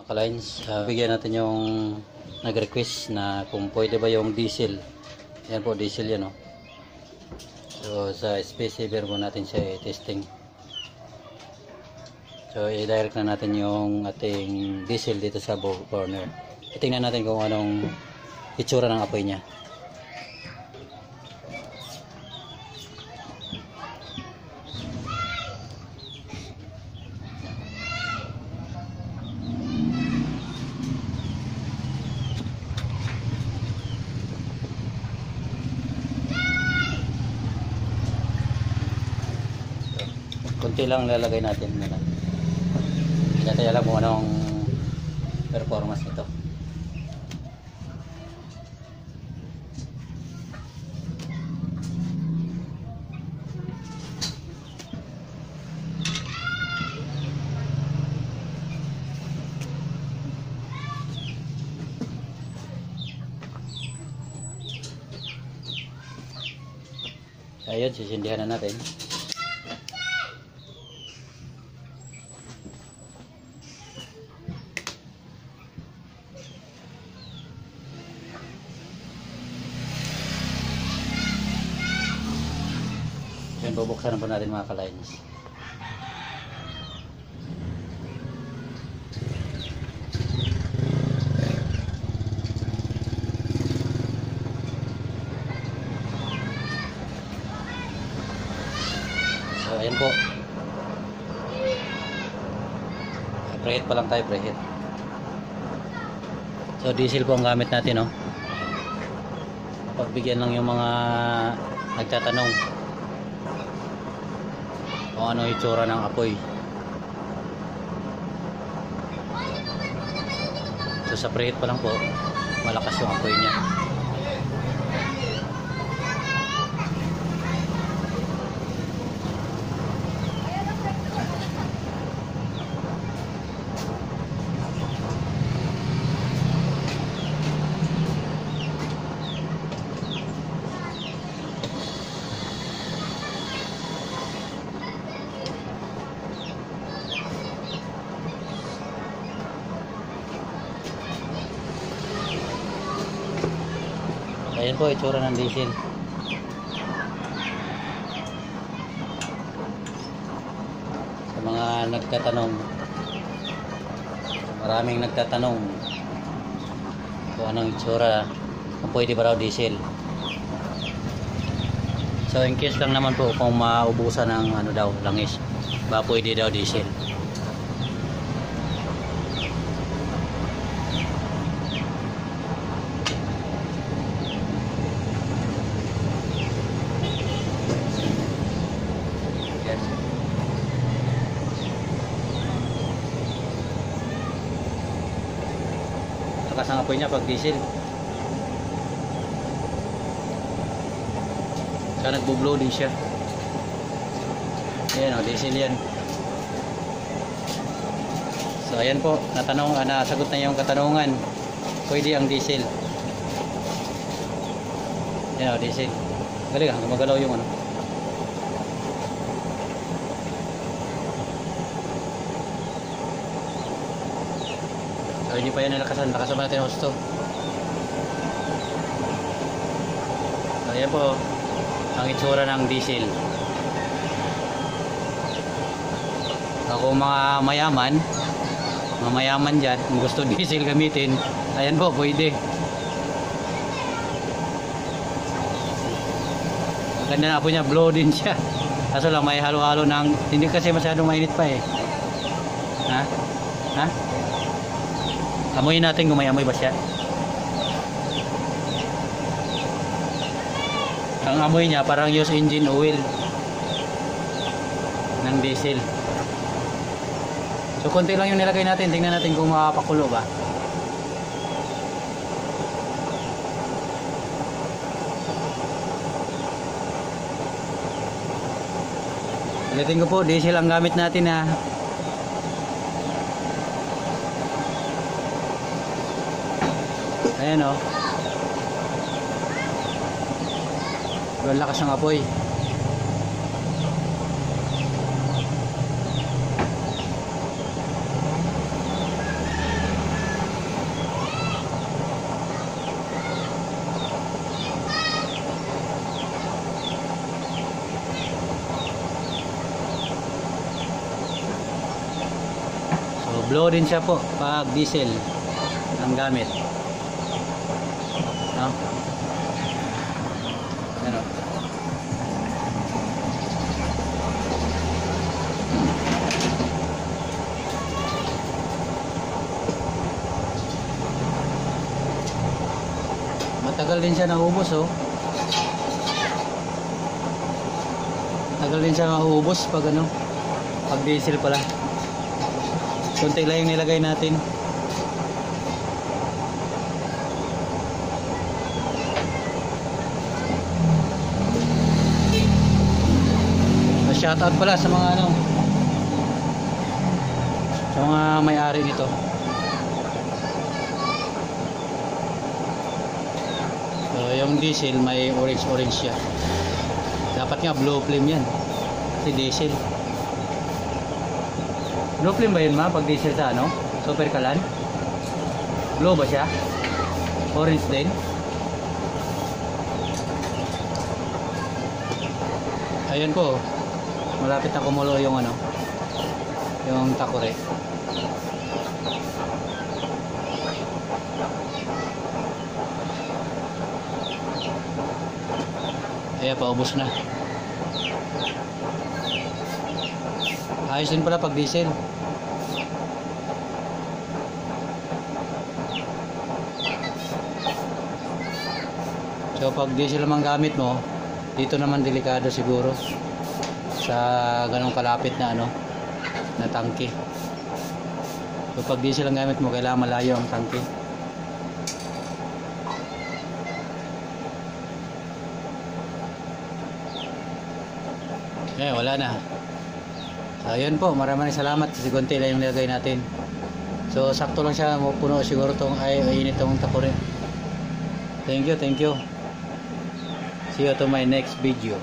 Kalines, bigyan natin yung nag-request na kung pwede ba yung diesel. Yan po, diesel yan, oh. So sa space saver po natin siya i-testing. So i-direct na natin yung ating diesel dito sa burner. Tingnan natin kung anong itsura ng apoy niya. Kunti lang lalagay natin. Hindi natin alam kung anong performance nito. Ayun, sisindihan na natin. Yan, bubuksan na po natin mga kalines. So ayan po, preheat pa lang tayo, preheat. So diesel po ang gamit natin, no? Pagbigyan lang yung mga nagtatanong kung ano itsura ng apoy. So sa preheat pa lang po, malakas yung apoy niya. Ayan po itsura ng diesel. Sa mga nagtatanong, maraming nagtatanong kung anong itsura, kung pwede ba raw diesel. So in case lang naman po kung maubusan ng ano daw, langis, ba pwede daw diesel. Lakas ang apoy niya pag diesel. Kaya nagbo-blow din siya. Ayan o, diesel yan. So ayan po, nasagot na yung katanungan. Pwede ang diesel. Ayan o, diesel. Galing ah, gumagalaw yung ano. So hindi pa yan nalakasan, lakasan pa natin ang husto. So ayan po ang itsura ng diesel. Ako mga mayaman dyan, kung gusto diesel gamitin, ayan po, pwede. Ang ganda na po niya, blow din siya. Kaso lang may halo-halo ng, hindi kasi masyadong mainit pa eh. Ha? Ha? Amoyin natin kung may amoy ba siya. Ang amoy niya parang used engine oil ng diesel. So konti lang yung nilagay natin. Tingnan natin kung makapakulo ba. Ulitin ko po, diesel ang gamit natin ha. Ayan o. Ang lakas ng apoy. Blow din siya po pag diesel ang gamit. No? Ano? Matagal din siya naubos, oh. Matagal din siya naubos pag ano, pag diesel pala. Kunti lang yung nilagay natin. Shoutout pala sa mga ano, sa mga may-ari nito. So, yung diesel may orange siya. Dapat nga blue flame yan. Kasi diesel. Blue flame ba yun, ma? Pag diesel sa ano? Super kalan? Blue ba siya? Orange din? Ayan po. Malapit na kumulo yung ano, yung takore. Ayan, paubos na. Ayos din pala pag diesel. So pag diesel naman gamit mo, dito naman delikado siguro sa ganong kalapit na ano, na tangke. So pag diesel ang gamit mo, kailangan malayo ang tangke. Wala na. So ayun po, maraming salamat kasi konti lang yung nilagay natin. So sakto lang siya, puno siguro tong init tong takore. Thank you. See you to my next video.